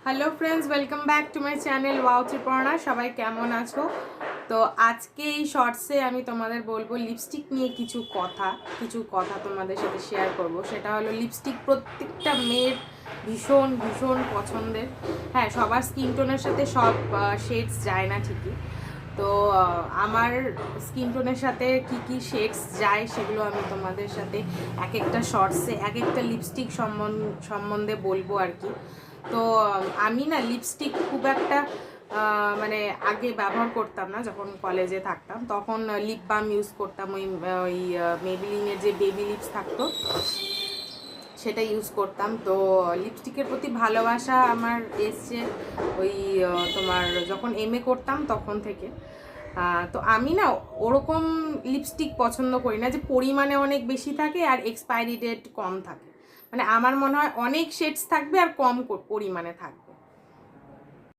Hello friends, welcome back to my channel wow Triparna. সবাই কেমন আছো? তো আজকে এই শর্টসে আমি তোমাদের বলবো লিপস্টিক নিয়ে কিছু কথা তোমাদের সাথে শেয়ার করব। সেটা হলো লিপস্টিক প্রত্যেকটা মেয়ের ভীষণ ভীষণ পছন্দের। হ্যাঁ, সবার স্কিন টোনের সাথে সব শেডস যায় না ঠিকই। তো আমার স্কিন টোনের সাথে কি কি শেডস যায় সেগুলো আমি তোমাদের সাথে এক একটা শর্টসে এক একটা লিপস্টিক সম্বন্ধে বলবো আর কি। তো আমি না লিপস্টিক খুব একটা মানে আগে ব্যবহার করতাম না। যখন কলেজে থাকতাম তখন লিপ বাম ইউজ করতাম, ওই মেবিলিনের যে বেবি লিপস থাকতো সেটা ইউজ করতাম। তো লিপস্টিকের প্রতি ভালোবাসা আমার এসছে ওই তোমার যখন এমএ করতাম তখন থেকে। তো আমি না ওরকম লিপস্টিক পছন্দ করি না যে পরিমাণে অনেক বেশি থাকে আর এক্সপায়ারি ডেট কম থাকে। মানে আমার মনে হয় অনেক শেডস থাকবে আর কম পরিমাণে থাকবে।